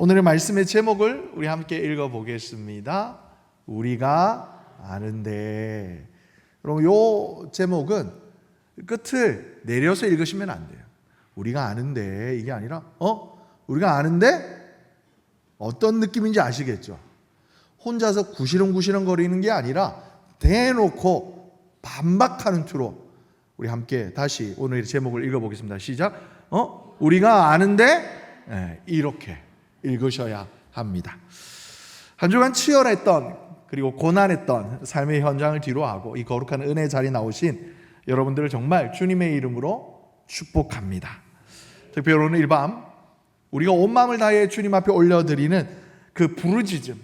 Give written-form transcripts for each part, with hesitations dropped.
오늘의 말씀의 제목을 우리 함께 읽어보겠습니다. 우리가 아는데. 여러분, 이 제목은 끝을 내려서 읽으시면 안 돼요. 우리가 아는데 이게 아니라 우리가 아는데 어떤 느낌인지 아시겠죠? 혼자서 구시렁구시렁 거리는 게 아니라 대놓고 반박하는 투로 우리 함께 다시 오늘의 제목을 읽어보겠습니다. 시작. 우리가 아는데 이렇게 읽으셔야 합니다. 한 주간 치열했던 그리고 고난했던 삶의 현장을 뒤로하고 이 거룩한 은혜 자리에 나오신 여러분들을 정말 주님의 이름으로 축복합니다. 특별히 오늘 이 밤 우리가 온 마음을 다해 주님 앞에 올려드리는 그 부르짖음,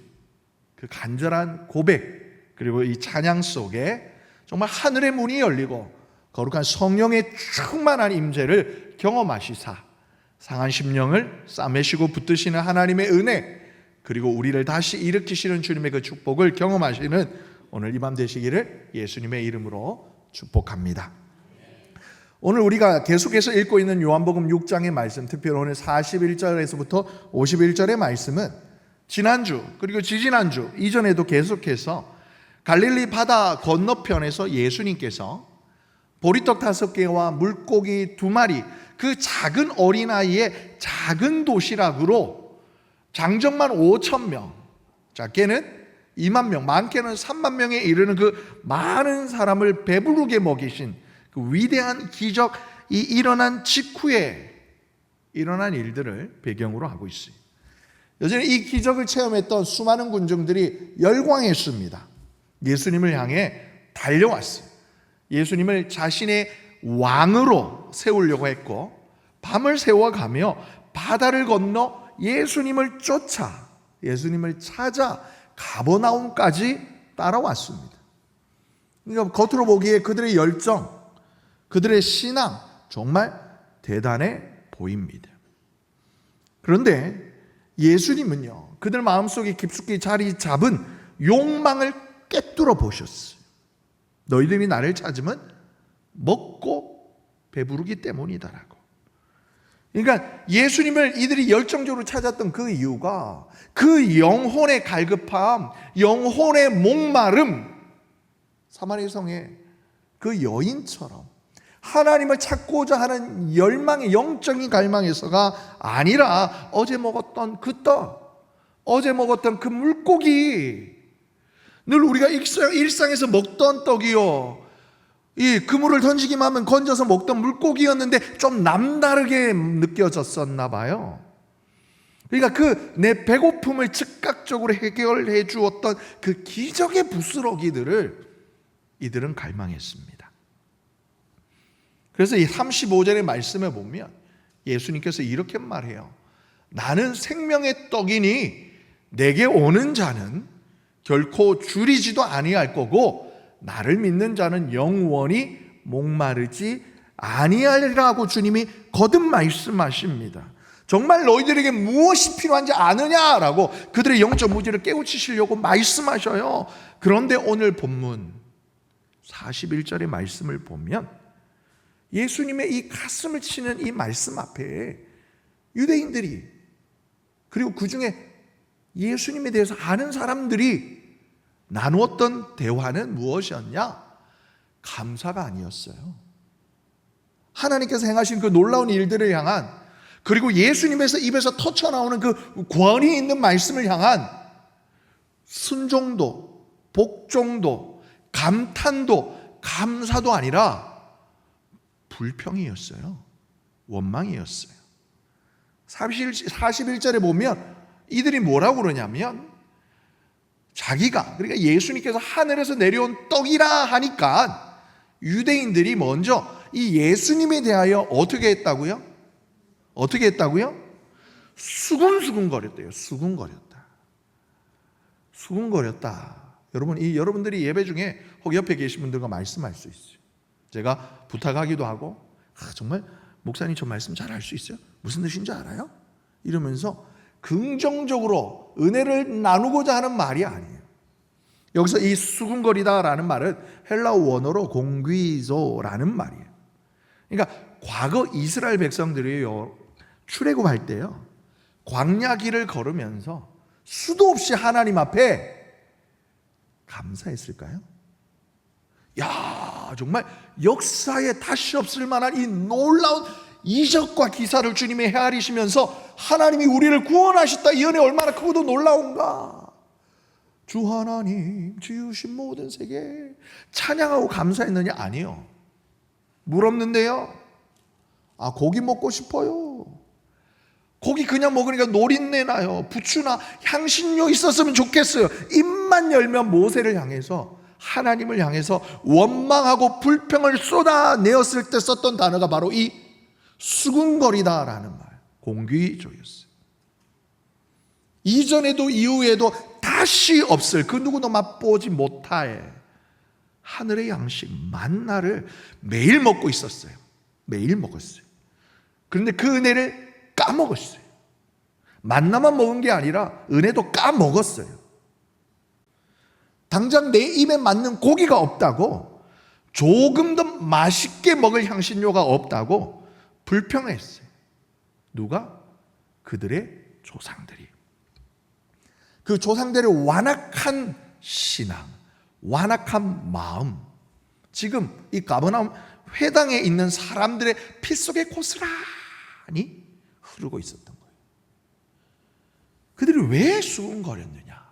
그 간절한 고백, 그리고 이 찬양 속에 정말 하늘의 문이 열리고 거룩한 성령의 충만한 임재를 경험하시사 상한 심령을 싸매시고 붙드시는 하나님의 은혜, 그리고 우리를 다시 일으키시는 주님의 그 축복을 경험하시는 오늘 이 밤 되시기를 예수님의 이름으로 축복합니다. 오늘 우리가 계속해서 읽고 있는 요한복음 6장의 말씀, 특별히 오늘 41절에서부터 51절의 말씀은 지난주 그리고 지지난주 이전에도 계속해서 갈릴리 바다 건너편에서 예수님께서 보리떡 5개와 물고기 2마리, 그 작은 어린아이의 작은 도시락으로 장정만 5,000명, 작게는 2만 명, 많게는 3만 명에 이르는 그 많은 사람을 배부르게 먹이신 그 위대한 기적이 일어난 직후에 일어난 일들을 배경으로 하고 있어요. 여전히 이 기적을 체험했던 수많은 군중들이 열광했습니다. 예수님을 향해 달려왔어요. 예수님을 자신의 왕으로 세우려고 했고, 밤을 새워가며 바다를 건너 예수님을 쫓아, 예수님을 찾아 가버나움까지 따라왔습니다. 그러니까 겉으로 보기에 그들의 열정, 그들의 신앙 정말 대단해 보입니다. 그런데 예수님은요, 그들 마음속에 깊숙이 자리 잡은 욕망을 꿰뚫어 보셨어요. 너희들이 나를 찾으면 먹고 배부르기 때문이다라고. 그러니까 예수님을 이들이 열정적으로 찾았던 그 이유가 그 영혼의 갈급함, 영혼의 목마름, 사마리 성의 그 여인처럼 하나님을 찾고자 하는 열망의 영적인 갈망에서가 아니라 어제 먹었던 그 떡, 어제 먹었던 그 물고기, 늘 우리가 일상에서 먹던 떡이요, 이 그물을 던지기만 하면 건져서 먹던 물고기였는데 좀 남다르게 느껴졌었나 봐요. 그러니까 그 내 배고픔을 즉각적으로 해결해 주었던 그 기적의 부스러기들을 이들은 갈망했습니다. 그래서 이 35절의 말씀에 보면 예수님께서 이렇게 말해요. 나는 생명의 떡이니 내게 오는 자는 결코 줄이지도 아니할 거고 나를 믿는 자는 영원히 목마르지 아니하리라고 주님이 거듭 말씀하십니다. 정말 너희들에게 무엇이 필요한지 아느냐라고 그들의 영적 무지를 깨우치시려고 말씀하셔요. 그런데 오늘 본문 41절의 말씀을 보면 예수님의 이 가슴을 치는 이 말씀 앞에 유대인들이, 그리고 그 중에 예수님에 대해서 아는 사람들이 나누었던 대화는 무엇이었냐? 감사가 아니었어요. 하나님께서 행하신 그 놀라운 일들을 향한, 그리고 예수님에서 입에서 터쳐나오는 그 권위 있는 말씀을 향한 순종도, 복종도, 감탄도, 감사도 아니라 불평이었어요. 원망이었어요. 41절에 보면 이들이 뭐라고 그러냐면, 자기가, 그러니까 예수님께서 하늘에서 내려온 떡이라 하니까 유대인들이 먼저 이 예수님에 대하여 어떻게 했다고요? 어떻게 했다고요? 수군수군거렸대요. 수군거렸다. 여러분, 이 여러분들이 예배 중에 혹 옆에 계신 분들과 말씀할 수 있어요. 제가 부탁하기도 하고, 정말 목사님 저 말씀 잘 알 수 있어요? 무슨 뜻인지 알아요? 이러면서 긍정적으로 은혜를 나누고자 하는 말이 아니에요. 여기서 이 수군거리다라는 말은 헬라어 원어로 공귀조라는 말이에요. 그러니까 과거 이스라엘 백성들이요, 출애굽할 때요, 광야 길을 걸으면서 수도 없이 하나님 앞에 감사했을까요? 야, 정말 역사에 다시 없을 만한 이 놀라운 이적과 기사를 주님이 헤아리시면서 하나님이 우리를 구원하셨다, 이 은혜 얼마나 크고도 놀라운가. 주 하나님 지으신 모든 세계 찬양하고 감사했느냐? 아니요. 물 없는데요? 아, 고기 먹고 싶어요. 고기 그냥 먹으니까 노린내 나요. 부추나 향신료 있었으면 좋겠어요. 입만 열면 모세를 향해서, 하나님을 향해서 원망하고 불평을 쏟아내었을 때 썼던 단어가 바로 이 수군거리다라는 말, 공귀조였어요. 이전에도 이후에도 다시 없을, 그 누구도 맛보지 못할 하늘의 양식 만나를 매일 먹고 있었어요. 매일 먹었어요. 그런데 그 은혜를 까먹었어요. 만나만 먹은 게 아니라 은혜도 까먹었어요. 당장 내 입에 맞는 고기가 없다고, 조금 더 맛있게 먹을 향신료가 없다고 불평했어요. 누가? 그들의 조상들이. 그 조상들의 완악한 신앙, 완악한 마음, 지금 이 가버나움 회당에 있는 사람들의 피 속에 고스란히 흐르고 있었던 거예요. 그들이 왜 수군거렸느냐?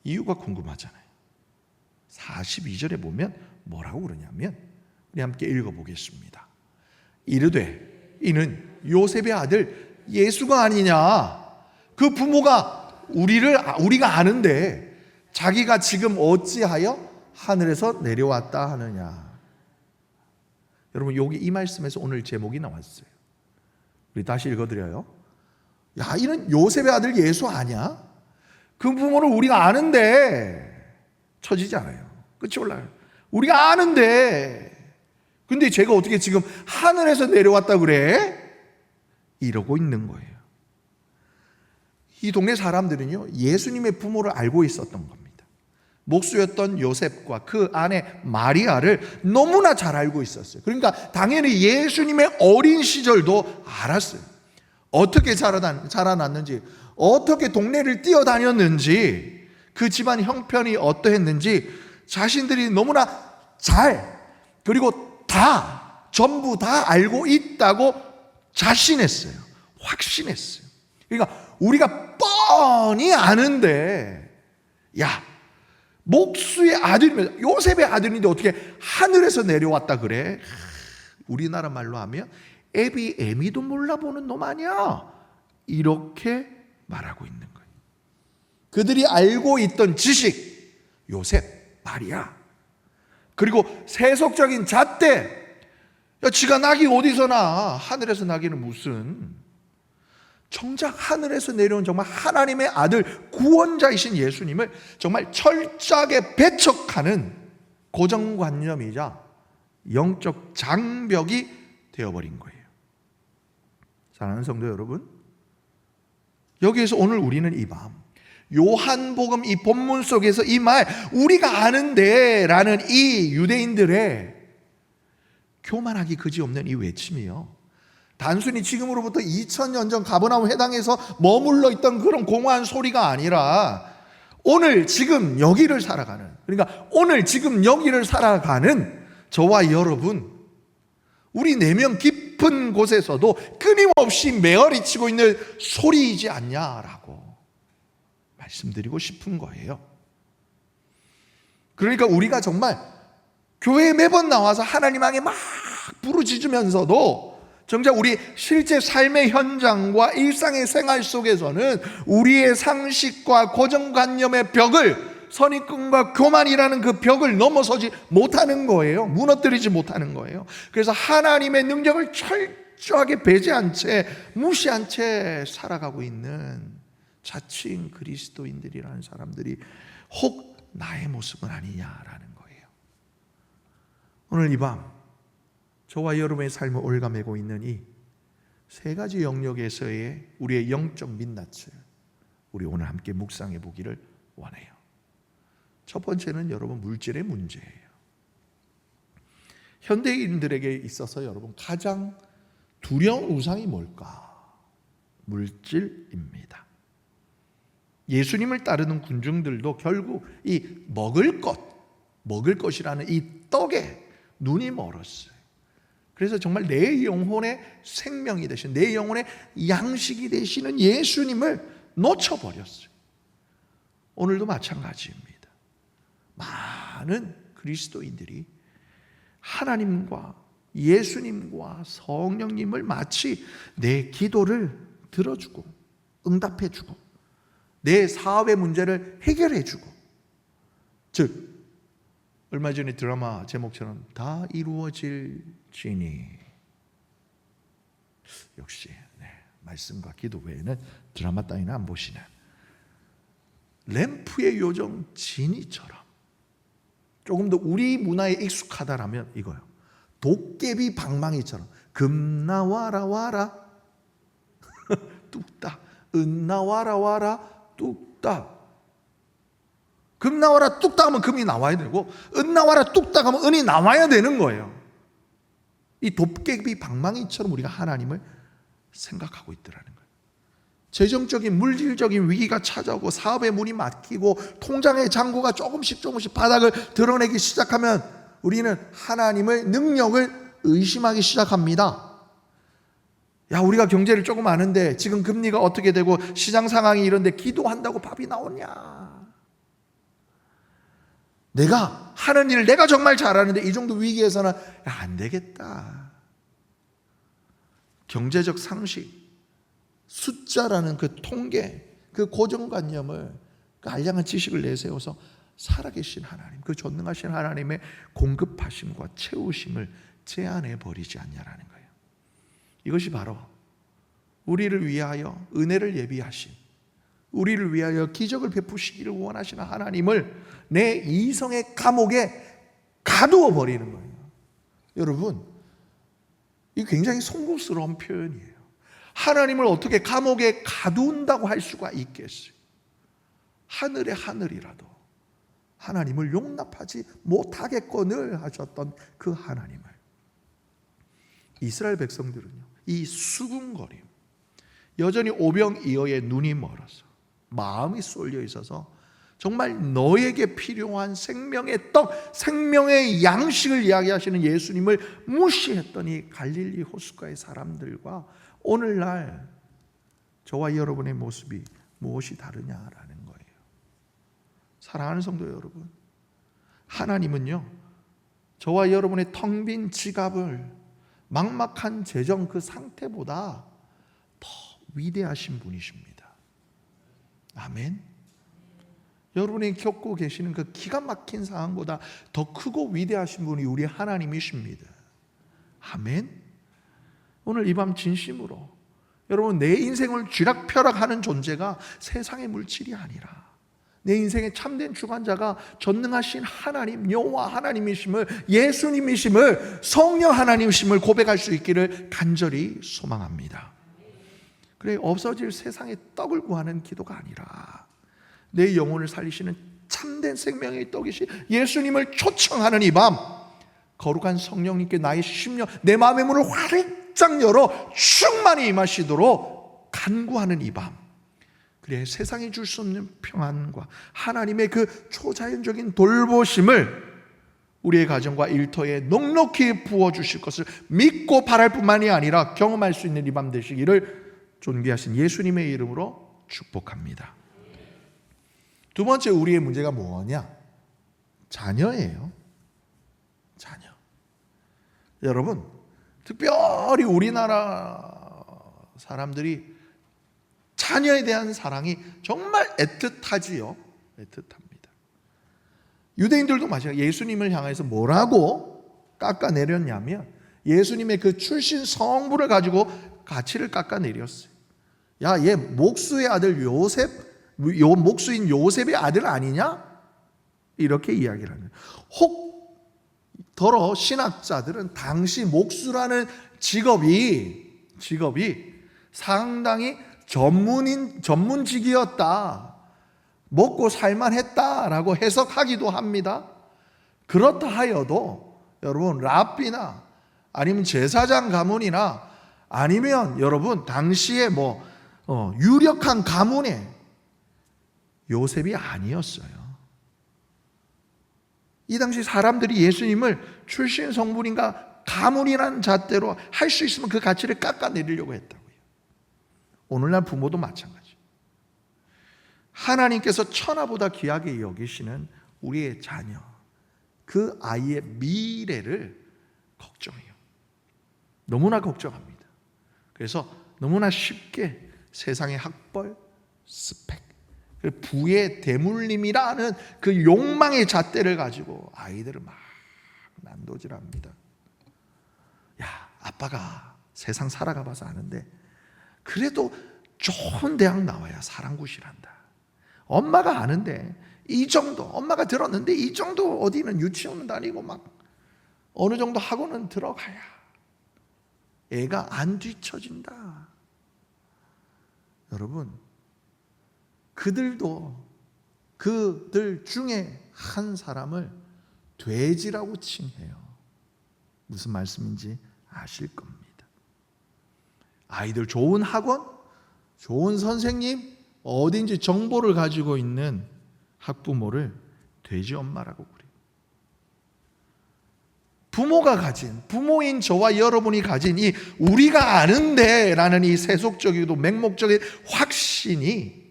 이유가 궁금하잖아요. 42절에 보면 뭐라고 그러냐면, 우리 함께 읽어보겠습니다. 이르되 이는 요셉의 아들 예수가 아니냐? 그 부모가 우리가 아는데 자기가 지금 어찌하여 하늘에서 내려왔다 하느냐? 여러분, 여기 이 말씀에서 오늘 제목이 나왔어요. 우리 다시 읽어드려요. 야, 이는 요셉의 아들 예수 아니야? 그 부모를 우리가 아는데, 쳐지지 않아요. 끝이 올라요. 우리가 아는데, 근데 제가 어떻게 지금 하늘에서 내려왔다 그래? 이러고 있는 거예요. 이 동네 사람들은요, 예수님의 부모를 알고 있었던 겁니다. 목수였던 요셉과 그 아내 마리아를 너무나 잘 알고 있었어요. 그러니까 당연히 예수님의 어린 시절도 알았어요. 어떻게 자라났는지, 어떻게 동네를 뛰어다녔는지, 그 집안 형편이 어떠했는지 자신들이 너무나 잘, 그리고 전부 다 알고 있다고 자신했어요. 확신했어요. 그러니까 우리가 뻔히 아는데, 야, 목수의 아들이면, 요셉의 아들인데 어떻게 하늘에서 내려왔다 그래? 우리나라 말로 하면 애비애미도 몰라보는 놈 아니야? 이렇게 말하고 있는 거예요. 그들이 알고 있던 지식, 요셉, 마리아, 그리고 세속적인 잣대, 야, 지가 낙이 어디서 나? 하늘에서 나기는 무슨. 정작 하늘에서 내려온 정말 하나님의 아들, 구원자이신 예수님을 정말 철저하게 배척하는 고정관념이자 영적 장벽이 되어버린 거예요. 사랑하는 성도 여러분, 여기에서 오늘 우리는 이 밤 요한복음 이 본문 속에서 이 말, 우리가 아는데 라는 이 유대인들의 교만하기 그지없는 이 외침이요, 단순히 지금으로부터 2000년 전 가버나움 회당에서 머물러 있던 그런 공허한 소리가 아니라, 오늘 지금 여기를 살아가는, 그러니까 오늘 지금 여기를 살아가는 저와 여러분, 우리 내면 깊은 곳에서도 끊임없이 메어리치고 있는 소리이지 않냐라고 말씀드리고 싶은 거예요. 그러니까 우리가 정말 교회에 매번 나와서 하나님 향해 막 부르짖으면서도 정작 우리 실제 삶의 현장과 일상의 생활 속에서는 우리의 상식과 고정관념의 벽을, 선입견과 교만이라는 그 벽을 넘어서지 못하는 거예요. 무너뜨리지 못하는 거예요. 그래서 하나님의 능력을 철저하게 배제한 채, 무시한 채 살아가고 있는 자칭 그리스도인들이라는 사람들이 혹 나의 모습은 아니냐라는 거예요. 오늘 이 밤 저와 여러분의 삶을 올가매고 있는 이 세 가지 영역에서의 우리의 영적 민낯을 우리 오늘 함께 묵상해 보기를 원해요. 첫 번째는 여러분, 물질의 문제예요. 현대인들에게 있어서 여러분 가장 두려운 우상이 뭘까? 물질입니다. 예수님을 따르는 군중들도 결국 이 먹을 것이라는 이 떡에 눈이 멀었어요. 그래서 정말 내 영혼의 생명이 되신, 내 영혼의 양식이 되시는 예수님을 놓쳐버렸어요. 오늘도 마찬가지입니다. 많은 그리스도인들이 하나님과 예수님과 성령님을 마치 내 기도를 들어주고 응답해주고 내 사업의 문제를 해결해주고, 즉 얼마 전에 드라마 제목처럼 다 이루어질지니, 역시 말씀과 기도 외에는 드라마 따위는 안 보시는 램프의 요정 지니처럼 조금 더 우리 문화에 익숙하다라면 이거요. 도깨비 방망이처럼 금 나와라 와라 뚝딱, 은 나와라 와라 뚝딱. 금 나와라 뚝딱 하면 금이 나와야 되고, 은 나와라 뚝딱 하면 은이 나와야 되는 거예요. 이 도깨비 방망이처럼 우리가 하나님을 생각하고 있더라는 거예요. 재정적인 물질적인 위기가 찾아오고 사업의 문이 막히고 통장의 잔고가 조금씩 바닥을 드러내기 시작하면 우리는 하나님의 능력을 의심하기 시작합니다. 야, 우리가 경제를 조금 아는데 지금 금리가 어떻게 되고 시장 상황이 이런데 기도한다고 밥이 나오냐? 내가 하는 일을 내가 정말 잘하는데 이 정도 위기에서는 안 되겠다. 경제적 상식, 숫자라는 그 통계, 그 고정관념을, 그 알량한 지식을 내세워서 살아계신 하나님, 그 전능하신 하나님의 공급하심과 채우심을 제한해 버리지 않냐라는 거예요. 이것이 바로 우리를 위하여 은혜를 예비하신, 우리를 위하여 기적을 베푸시기를 원하시는 하나님을 내 이성의 감옥에 가두어 버리는 거예요. 여러분, 이 굉장히 송구스러운 표현이에요. 하나님을 어떻게 감옥에 가둔다고 할 수가 있겠어요? 하늘의 하늘이라도 하나님을 용납하지 못하겠거늘 하셨던 그 하나님을, 이스라엘 백성들은요, 이 수군거림, 여전히 오병이어의 눈이 멀어서 마음이 쏠려 있어서 정말 너에게 필요한 생명의 떡, 생명의 양식을 이야기하시는 예수님을 무시했던 이 갈릴리 호숫가의 사람들과 오늘날 저와 여러분의 모습이 무엇이 다르냐라는 거예요. 사랑하는 성도 여러분, 하나님은요, 저와 여러분의 텅 빈 지갑을, 막막한 재정 그 상태보다 더 위대하신 분이십니다. 아멘. 여러분이 겪고 계시는 그 기가 막힌 상황보다 더 크고 위대하신 분이 우리 하나님이십니다. 아멘. 오늘 이 밤 진심으로 여러분, 내 인생을 쥐락펴락하는 존재가 세상의 물질이 아니라 내 인생의 참된 주관자가 전능하신 하나님, 여호와 하나님이심을, 예수님이심을, 성령 하나님이심을 고백할 수 있기를 간절히 소망합니다. 그래, 없어질 세상의 떡을 구하는 기도가 아니라 내 영혼을 살리시는 참된 생명의 떡이신 예수님을 초청하는 이 밤, 거룩한 성령님께 나의 심령, 내 마음의 문을 활짝 열어 충만히 임하시도록 간구하는 이 밤, 그래 세상이 줄 수 없는 평안과 하나님의 그 초자연적인 돌보심을 우리의 가정과 일터에 넉넉히 부어주실 것을 믿고 바랄 뿐만이 아니라 경험할 수 있는 이 밤 되시기를 존귀하신 예수님의 이름으로 축복합니다. 두 번째, 우리의 문제가 뭐냐? 자녀예요. 자녀. 여러분, 특별히 우리나라 사람들이 자녀에 대한 사랑이 정말 애틋하지요. 애틋합니다. 유대인들도 마찬가지예요. 예수님을 향해서 뭐라고 깎아내렸냐면 예수님의 그 출신 성부를 가지고 가치를 깎아내렸어요. 야, 얘 목수의 아들 요셉, 목수인 요셉의 아들 아니냐? 이렇게 이야기를 하는. 혹 더러 신학자들은 당시 목수라는 직업이 상당히 전문직이었다, 먹고 살만했다라고 해석하기도 합니다. 그렇다 하여도 여러분, 랍비나 아니면 제사장 가문이나 아니면 여러분 당시에 유력한 가문에 요셉이 아니었어요. 이 당시 사람들이 예수님을 출신 성분인가 가문이라는 잣대로 할 수 있으면 그 가치를 깎아내리려고 했다고요. 오늘날 부모도 마찬가지. 하나님께서 천하보다 귀하게 여기시는 우리의 자녀, 그 아이의 미래를 걱정해요. 너무나 걱정합니다. 그래서 너무나 쉽게 세상의 학벌, 스펙, 부의 대물림이라는 그 욕망의 잣대를 가지고 아이들을 막 난도질합니다. 야, 아빠가 세상 살아가 봐서 아는데 그래도 좋은 대학 나와야 사랑굿이란다. 엄마가 아는데 이 정도, 엄마가 들었는데 이 정도 어디는 유치원 다니고 막 어느 정도 학원은 들어가야 애가 안 뒤처진다. 여러분, 그들 중에 한 사람을 돼지라고 칭해요. 무슨 말씀인지 아실 겁니다. 아이들 좋은 학원, 좋은 선생님, 어딘지 정보를 가지고 있는 학부모를 돼지 엄마라고 그래요. 부모가 가진, 부모인 저와 여러분이 가진 이 우리가 아는데 라는 이 세속적이고 맹목적인 확신이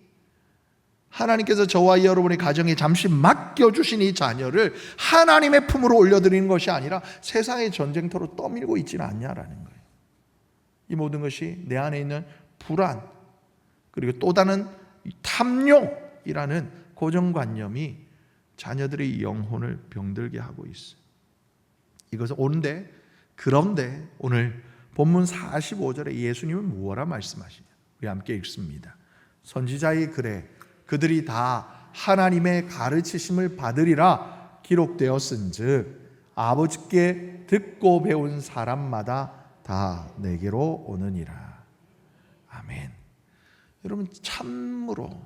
하나님께서 저와 여러분의 가정에 잠시 맡겨주신 이 자녀를 하나님의 품으로 올려드리는 것이 아니라 세상의 전쟁터로 떠밀고 있지는 않냐라는 거예요. 이 모든 것이 내 안에 있는 불안, 그리고 또 다른 탐욕이라는 고정관념이 자녀들의 영혼을 병들게 하고 있어요. 이것은 그런데 오늘 본문 45절에 예수님은 무엇라 말씀하시냐? 우리 함께 읽습니다. 선지자의 글에 그들이 다 하나님의 가르치심을 받으리라 기록되었은즉 아버지께 듣고 배운 사람마다 다 내게로 오느니라. 아멘. 여러분, 참으로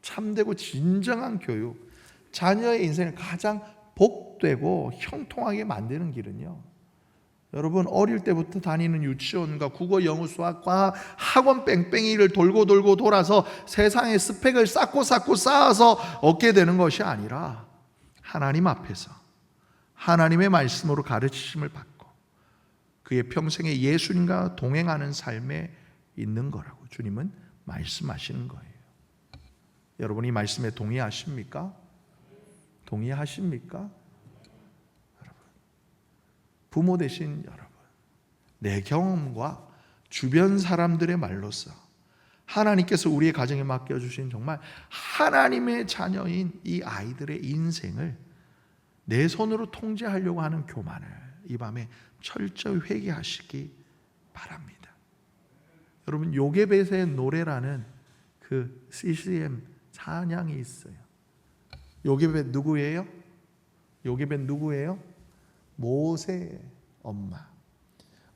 참되고 진정한 교육, 자녀의 인생을 가장 복되고 형통하게 만드는 길은요, 여러분 어릴 때부터 다니는 유치원과 국어, 영어, 수학, 과학 학원 뺑뺑이를 돌고 돌아서 세상의 스펙을 쌓고 쌓아서 얻게 되는 것이 아니라 하나님 앞에서 하나님의 말씀으로 가르치심을 받고 그의 평생에 예수님과 동행하는 삶에 있는 거라고 주님은 말씀하시는 거예요. 여러분, 이 말씀에 동의하십니까? 동의하십니까? 여러분, 부모 되신 여러분, 내 경험과 주변 사람들의 말로서 하나님께서 우리의 가정에 맡겨주신 정말 하나님의 자녀인 이 아이들의 인생을 내 손으로 통제하려고 하는 교만을 이 밤에 철저히 회개하시기 바랍니다. 여러분, 요게벳의 노래라는 그 CCM 찬양이 있어요. 요게벳 누구예요? 요게벳 누구예요? 모세의 엄마.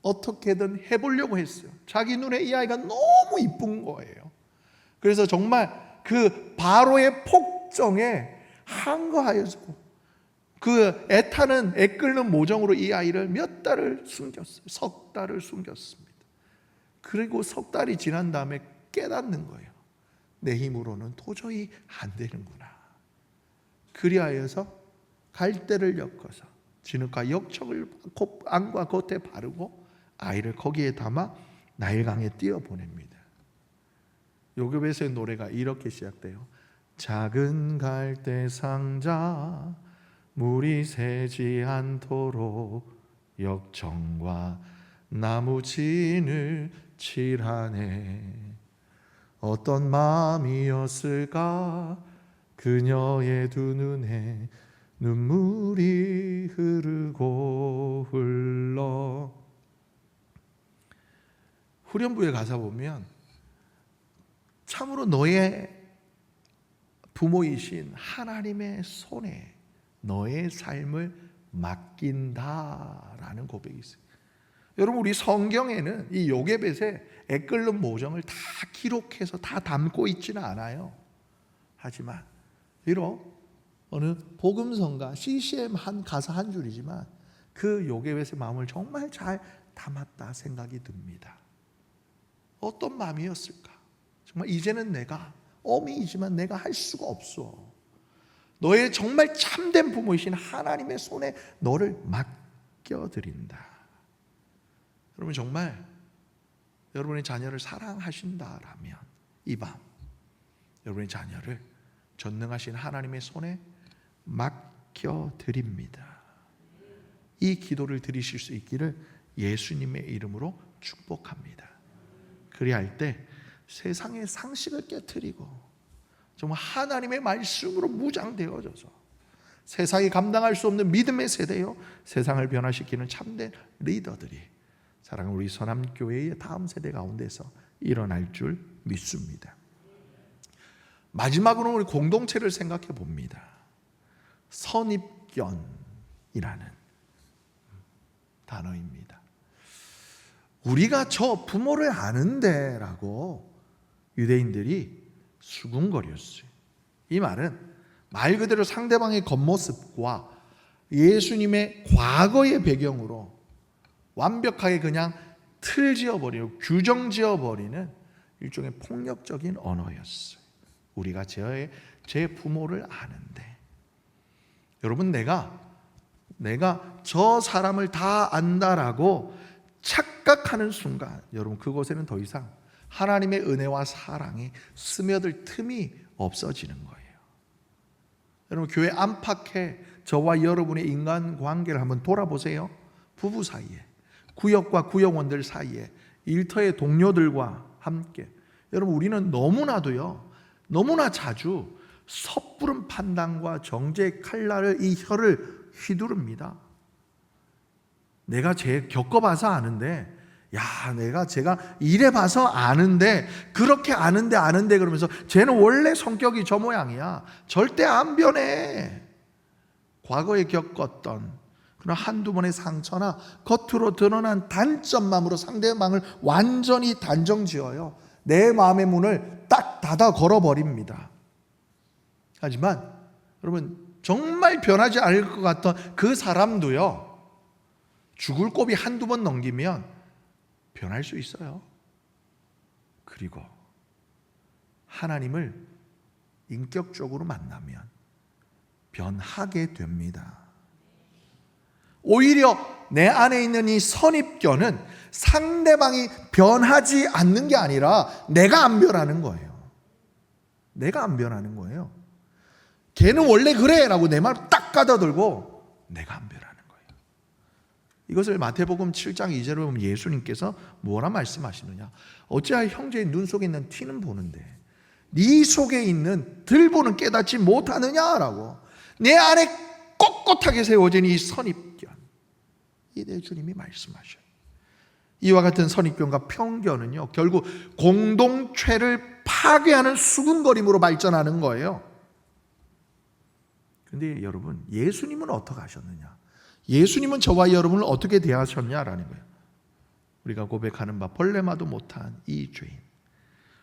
어떻게든 해보려고 했어요. 자기 눈에 이 아이가 너무 이쁜 거예요. 그래서 정말 그 바로의 폭정에 항거하여지고 그 애끓는 모정으로 이 아이를 몇 달을 숨겼어요. 석 달을 숨겼습니다. 그리고 석 달이 지난 다음에 깨닫는 거예요. 내 힘으로는 도저히 안 되는구나. 그리하여서 갈대를 엮어서 진흙과 역청을 안과 겉에 바르고 아이를 거기에 담아 나일강에 띄어보냅니다. 요게벳의 노래가 이렇게 시작돼요. 작은 갈대 상자 물이 새지 않도록 역청과 나무 진을 칠하네. 어떤 마음이었을까 그녀의 두 눈에 눈물이 흐르고 흘러. 후렴부에 가사 보면 참으로 너의 부모이신 하나님의 손에 너의 삶을 맡긴다라는 고백이 있어요. 여러분, 우리 성경에는 이 요게벳의 애끓는 모정을 다 기록해서 다 담고 있지는 않아요. 하지만 비록 어느 복음성가 CCM 한 가사 한 줄이지만 그 요게벳의 마음을 정말 잘 담았다 생각이 듭니다. 어떤 마음이었을까? 정말 이제는 내가 어미이지만 내가 할 수가 없어. 너의 정말 참된 부모이신 하나님의 손에 너를 맡겨드린다. 여러분 정말 여러분의 자녀를 사랑하신다라면 이 밤 여러분의 자녀를 전능하신 하나님의 손에 맡겨드립니다. 이 기도를 드리실 수 있기를 예수님의 이름으로 축복합니다. 그리할 때 세상의 상식을 깨트리고 정말 하나님의 말씀으로 무장되어져서 세상이 감당할 수 없는 믿음의 세대요, 세상을 변화시키는 참된 리더들이 사랑하는 우리 서남교회의 다음 세대 가운데서 일어날 줄 믿습니다. 마지막으로 우리 공동체를 생각해 봅니다. 선입견이라는 단어입니다. 우리가 저 부모를 아는데 라고 유대인들이 수군거렸어요. 이 말은 말 그대로 상대방의 겉모습과 예수님의 과거의 배경으로 완벽하게 그냥 틀 지어버리고 규정 지어버리는 일종의 폭력적인 언어였어요. 우리가 제 부모를 아는데, 여러분 내가 저 사람을 다 안다라고 착각하는 순간 여러분 그곳에는 더 이상 하나님의 은혜와 사랑이 스며들 틈이 없어지는 거예요. 여러분 교회 안팎에 저와 여러분의 인간관계를 한번 돌아보세요. 부부 사이에, 구역과 구역원들 사이에, 일터의 동료들과 함께 여러분 우리는 너무나 자주 섣부른 판단과 정죄의 칼날을 이 혀를 휘두릅니다. 내가 겪어봐서 아는데, 제가 이래봐서 아는데, 그렇게 아는데 그러면서 쟤는 원래 성격이 저 모양이야. 절대 안 변해. 과거에 겪었던 그런 한두 번의 상처나 겉으로 드러난 단점만으로 상대방을 완전히 단정지어요. 내 마음의 문을 딱 닫아 걸어버립니다. 하지만 여러분 정말 변하지 않을 것 같던 그 사람도요, 죽을 고비 한두 번 넘기면 변할 수 있어요. 그리고 하나님을 인격적으로 만나면 변하게 됩니다. 오히려 내 안에 있는 이 선입견은 상대방이 변하지 않는 게 아니라 내가 안 변하는 거예요. 내가 안 변하는 거예요. 걔는 원래 그래 라고 내 말 딱 가다들고 내가 안 변하는 거예요. 이것을 마태복음 7장 2절에 보면 예수님께서 뭐라 말씀하시느냐, 어찌하여 형제의 눈 속에 있는 티는 보는데 네 속에 있는 들보는 깨닫지 못하느냐라고, 내 안에 꼿꼿하게 세워진 이 선입견, 이내 주님이 말씀하셔요. 이와 같은 선입견과 편견은요 결국 공동체를 파괴하는 수군거림으로 발전하는 거예요. 그런데 여러분 예수님은 어떻게 하셨느냐, 예수님은 저와 여러분을 어떻게 대하셨냐라는 거예요. 우리가 고백하는 바 벌레마도 못한 이 죄인,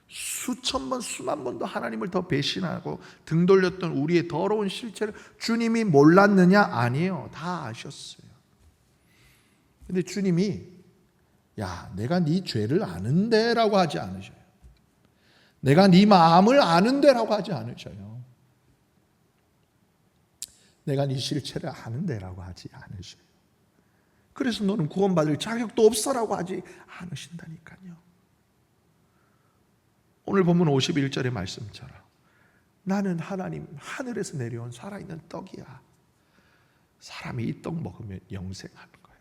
수천 번 수만 번도 하나님을 더 배신하고 등 돌렸던 우리의 더러운 실체를 주님이 몰랐느냐? 아니에요. 다 아셨어요. 근데 주님이 내가 네 죄를 아는데 라고 하지 않으셔요. 내가 네 마음을 아는데 라고 하지 않으셔요. 내가 네 실체를 아는데 라고 하지 않으셔요. 그래서 너는 구원받을 자격도 없어라고 하지 않으신다니까요. 오늘 본문 51절의 말씀처럼 나는 하나님 하늘에서 내려온 살아있는 떡이야. 사람이 이 떡 먹으면 영생하는 거야.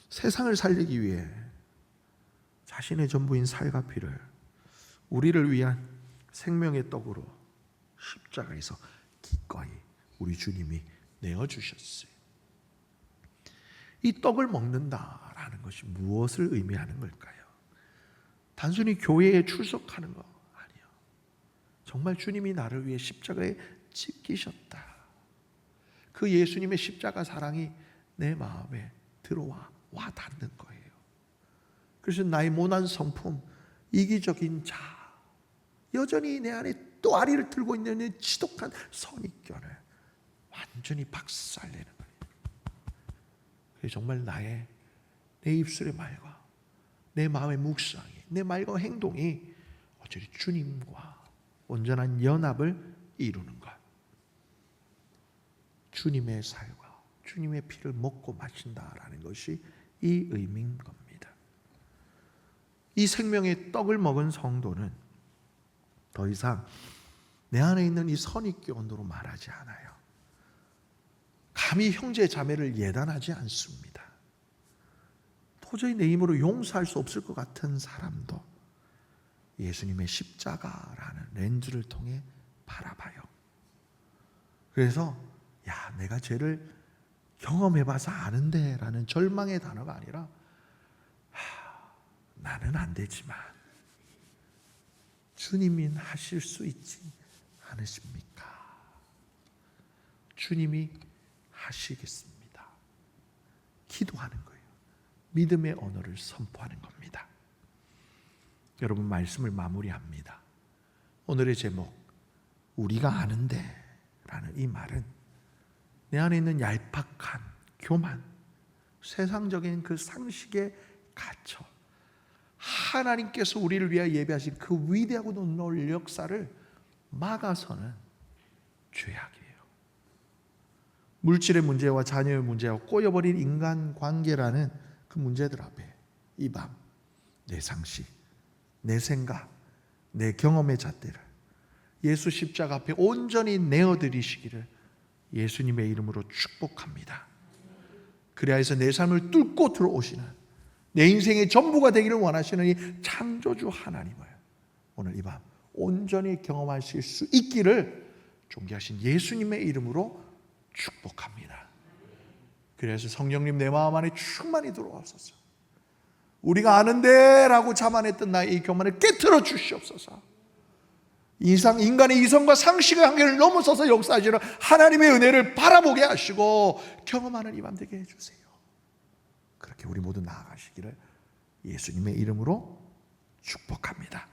세상을 살리기 위해 자신의 전부인 살과 피를 우리를 위한 생명의 떡으로 십자가에서 기꺼이 우리 주님이 내어주셨어요. 이 떡을 먹는다라는 것이 무엇을 의미하는 걸까요? 단순히 교회에 출석하는 거 아니에요. 정말 주님이 나를 위해 십자가에 찢기셨다. 그 예수님의 십자가 사랑이 내 마음에 들어와 닿는 거예요. 그래서 나의 모난 성품, 이기적인 자, 여전히 내 안에 또 아리를 들고 있는 지독한 선입견을 완전히 박살내는 거예요. 그게 정말 내 입술의 말과 내 마음의 묵상이, 내 말과 행동이 어찌 주님과 온전한 연합을 이루는 것. 주님의 살과 주님의 피를 먹고 마신다라는 것이 이 의미인 겁니다. 이 생명의 떡을 먹은 성도는 더 이상 내 안에 있는 이 선입견으로 말하지 않아요. 감히 형제 자매를 예단하지 않습니다. 도저히 내 힘으로 용서할 수 없을 것 같은 사람도 예수님의 십자가라는 렌즈를 통해 바라봐요. 그래서 내가 죄를 경험해봐서 아는데 라는 절망의 단어가 아니라 나는 안 되지만 주님이 하실 수 있지 않으십니까? 주님이 하시겠습니다. 기도하는 거예요. 믿음의 언어를 선포하는 겁니다. 여러분, 말씀을 마무리합니다. 오늘의 제목, 우리가 아는데 라는 이 말은 내 안에 있는 얄팍한 교만, 세상적인 그 상식에 갇혀 하나님께서 우리를 위하여 예배하신 그 위대하고 놀라운 역사를 막아서는 죄악이에요. 물질의 문제와 자녀의 문제와 꼬여버린 인간관계라는 그 문제들 앞에 이 밤 내 상식, 내 생각, 내 경험의 잣대를 예수 십자가 앞에 온전히 내어드리시기를 예수님의 이름으로 축복합니다. 그래야 해서 내 삶을 뚫고 들어오시는, 내 인생의 전부가 되기를 원하시는 이 창조주 하나님을 오늘 이 밤 온전히 경험하실 수 있기를 존귀하신 예수님의 이름으로 축복합니다. 그래서 성령님 내 마음 안에 충만히 들어와소서. 우리가 아는데 라고 자만했던 나의 이 교만을 깨트려 주시옵소서. 인간의 이성과 상식의 한계를 넘어서서 역사하시는 하나님의 은혜를 바라보게 하시고 경험하는 이 밤 되게 해주세요. 그렇게 우리 모두 나아가시기를 예수님의 이름으로 축복합니다.